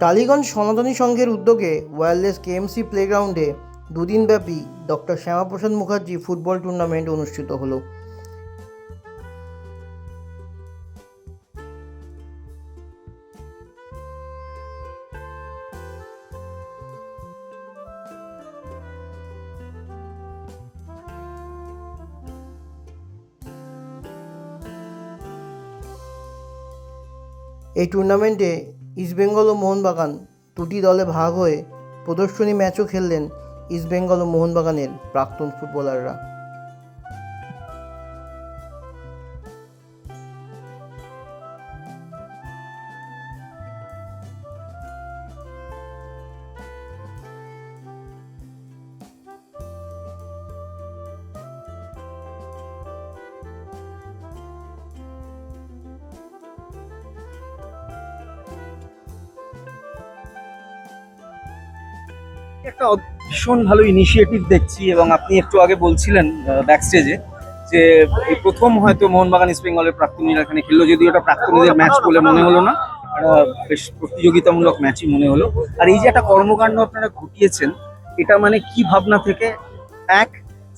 টালিগঞ্জ সনাতনী সংঘের উদ্যোগে ওয়্যারলেস কেএমসি প্লেগ্রাউন্ডে দুদিনব্যাপী doctor Shyama Prasad Mukherjee football tournament অনুষ্ঠিত হলো। এই টুর্নামেন্টে ইস্টবেঙ্গল ও মোহনবাগান দুটি দলে ভাগ হয়ে প্রদর্শনী ম্যাচও খেললেন ইস্টবেঙ্গল ও মোহনবাগানের প্রাক্তন ফুটবলাররা। একটা ভীষণ ভালো ইনিশিয়েটিভ দেখছি, এবং আপনি একটু আগে বলছিলেন ব্যাকস্টেজে যে এই প্রথম হয়তো মোহনবাগান ইস্ট বেঙ্গলের প্রাক্তনীরা এখানে খেললো, যদিও এটা প্রাক্তনীদের ম্যাচ বলে মনে হলো না, এটা বেশ প্রতিযোগিতামূলক ম্যাচই মনে হলো। আর এই যে একটা কর্মকাণ্ড আপনারা ঘটিয়েছেন, এটা মানে কি ভাবনা থেকে, এক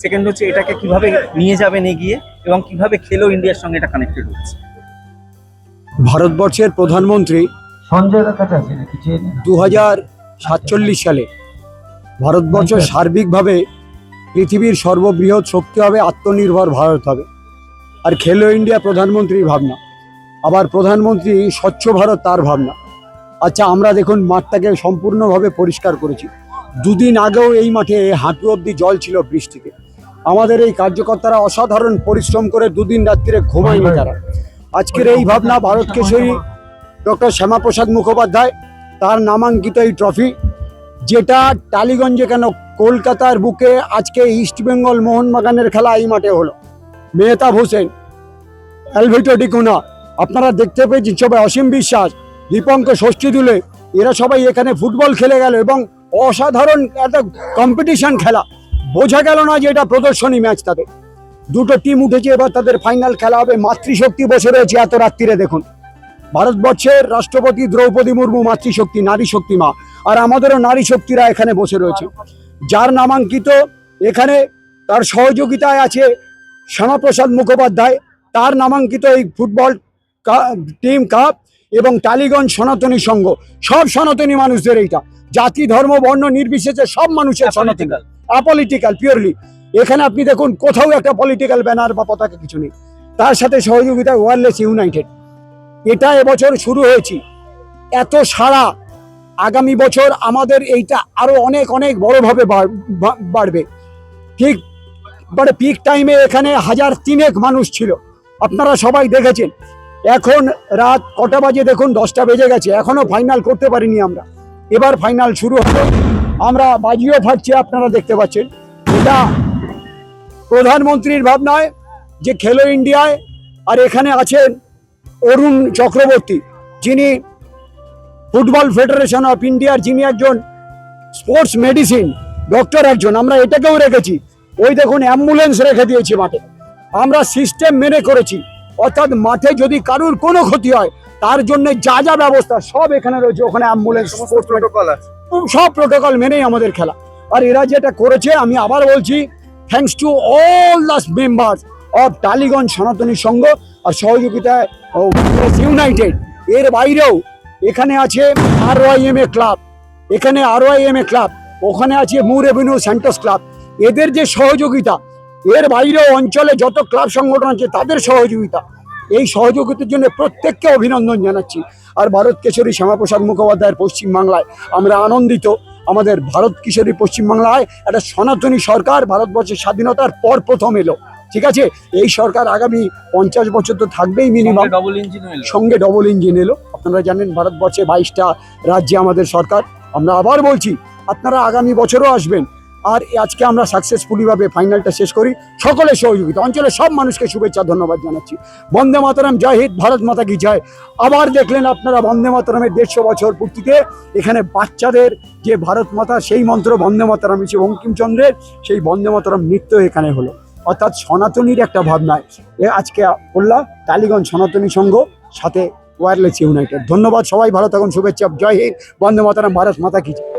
সেকেন্ড হচ্ছে এটাকে কিভাবে নিয়ে যাবেন এগিয়ে, এবং কিভাবে খেলো ইন্ডিয়ার সঙ্গে এটা কানেক্টেড হচ্ছে। ভারতবর্ষের প্রধানমন্ত্রী সঞ্জয় কাছে আছে 2047 সালে ভারতবর্ষ সার্বিকভাবে পৃথিবীর সর্ববৃহৎ শক্তি হবে, আত্মনির্ভর ভারত হবে। আর খেলো ইন্ডিয়া প্রধানমন্ত্রীর ভাবনা, আবার প্রধানমন্ত্রী স্বচ্ছ ভারত তার ভাবনা। আচ্ছা, আমরা দেখুন মাঠটাকে সম্পূর্ণভাবে পরিষ্কার করেছি। দুদিন আগেও এই মাঠে হাঁটু অবধি জল ছিল বৃষ্টিতে। আমাদের এই কার্যকর্তারা অসাধারণ পরিশ্রম করে দুদিন রাত্রিরে ঘুমায়নি তারা। আজকের এই ভাবনা ভারত কেশরী ডক্টর শ্যামাপ্রসাদ মুখোপাধ্যায়, তার নামাঙ্কিত এই ট্রফি, যেটা টালিগঞ্জে কেন কলকাতার বুকে আজকে ইস্টবেঙ্গল মোহনবাগানের খেলা এই মাঠে হলো। মেহতাব হোসেন, অ্যালভিটো ডিকুনা, আপনারা দেখতে পেয়েছেন সবাই, অসীম বিশ্বাস, দীপঙ্কর ষষ্ঠীদুলে, এরা সবাই এখানে ফুটবল খেলে গেল, এবং অসাধারণ একটা কম্পিটিশন খেলা। বোঝা গেল না যে এটা প্রদর্শনী ম্যাচ। তাদের দুটো টিম উঠেছে, এবার তাদের ফাইনাল খেলা হবে। মাতৃশক্তি বসে রয়েছে এত রাত্রিরে। দেখুন, ভারতবর্ষের রাষ্ট্রপতি দ্রৌপদী মুর্মু মাতৃশক্তি, নারী শক্তি মা, আর আমাদেরও নারী শক্তিরা এখানে বসে রয়েছে। যার নামাঙ্কিত এখানে, তার সহযোগিতায় আছে শ্যামাপ্রসাদ মুখোপাধ্যায়, তার নামাঙ্কিত এই ফুটবল টিম কাপ, এবং টালিগঞ্জ সনাতনী সংঘ, সব সনাতনী মানুষদের, এইটা জাতি ধর্ম বর্ণ নির্বিশেষে সব মানুষের সনাতনী, অপলিটিক্যাল, পিওরলি। এখানে আপনি দেখুন কোথাও একটা পলিটিক্যাল ব্যানার বা পতাকা কিছু নেই। তার সাথে সহযোগিতায় ওয়্যারলেস ইউনাইটেড, এটা এবছর শুরু হয়েছে, এত সারা। আগামী বছর আমাদের এইটা আরো অনেক অনেক বড়ভাবে বাড়বে। ঠিক মানে পিক টাইমে এখানে 1003 মানুষ ছিল, আপনারা সবাই দেখেছেন। এখন রাত কটা বাজে দেখুন, 10টা বেজে গেছে, এখনো ফাইনাল করতে পারিনি আমরা। এবার ফাইনাল শুরু হবে, আমরা বাজিও ফাটছি, আপনারা দেখতে পাচ্ছেন। এটা প্রধানমন্ত্রীর ভাবনায় যে খেলো ইন্ডিয়ায়। আর এখানে আছেন অরুণ চক্রবর্তী, যিনি ফুটবল ফেডারেশন অফ ইন্ডিয়ার, যিনি একজন স্পোর্টস মেডিসিন ডক্টর একজন। আমরা এটাকেও রেখেছি, ওই দেখুন অ্যাম্বুলেন্স রেখে দিয়েছি মাঠে। আমরা সিস্টেম মেনে করেছি, অর্থাৎ মাঠে যদি কারুর কোনো ক্ষতি হয় তার জন্য যা যা ব্যবস্থা সব এখানে রয়েছে। ওখানে অ্যাম্বুলেন্স, সব প্রোটোকল মেনেই আমাদের খেলা। আর এরা যেটা করেছে, আমি আবার বলছি, thanks to all the members of Tollygunge সনাতনী সংঘ আর সহযোগিতায় ইউনাইটেড। এর বাইরেও এখানে আছে RYMA ক্লাব, এখানে RYMA ক্লাব, ওখানে আছে মুর এভিনিউ সেন্টার্স ক্লাব। এদের যে সহযোগিতা, এর বাইরেও অঞ্চলে যত ক্লাব সংগঠন আছে তাদের সহযোগিতা, এই সহযোগিতার জন্য প্রত্যেককে অভিনন্দন জানাচ্ছি। আর ভারত কেশরী শ্যামাপ্রসাদ মুখোপাধ্যায়ের পশ্চিমবাংলায় আমরা আনন্দিত। আমাদের ভারত কিশোরী পশ্চিমবাংলায় একটা সনাতনী সরকার ভারতবর্ষের স্বাধীনতার পর প্রথম এলো। ঠিক আছে, এই সরকার আগামী 50 বছর তো থাকবেই মিনিমাম, সঙ্গে ডবল ইঞ্জিন এলো। আপনারা জানেন ভারতবর্ষে 22টা রাজ্যে আমাদের সরকার। আমরা আবার বলছি, আপনারা আগামী বছরও আসবেন। আর আজকে আমরা সাকসেসফুলি ভাবে ফাইনালটা শেষ করি। সকলের সহযোগিতা, অঞ্চলের সব মানুষকে শুভেচ্ছা, ধন্যবাদ জানাচ্ছি। বন্দে মাতরম, জয় হিন্দ, ভারত মাতা কি জয়। আবার দেখলেন আপনারা বন্দে মাতরমের 150 বছর পূর্তিতে এখানে বাচ্চাদের যে ভারত মাতা সেই মন্ত্র বন্দে মাতরম হিসেবে বঙ্কিমচন্দ্রের সেই বন্দে মাতরম নৃত্য এখানে হলো। অর্থাৎ সনাতনীর একটা ভাবনায় আজকে বললাম টালিগঞ্জ সনাতনী সংঘ, সাথে ওয়্যারলেস ইউনাইটেড। ধন্যবাদ, সবাই ভালো থাকুন, শুভেচ্ছা, জয় হিন্দ, বন্দে মাতরম, ভারত মাতা কি জয়।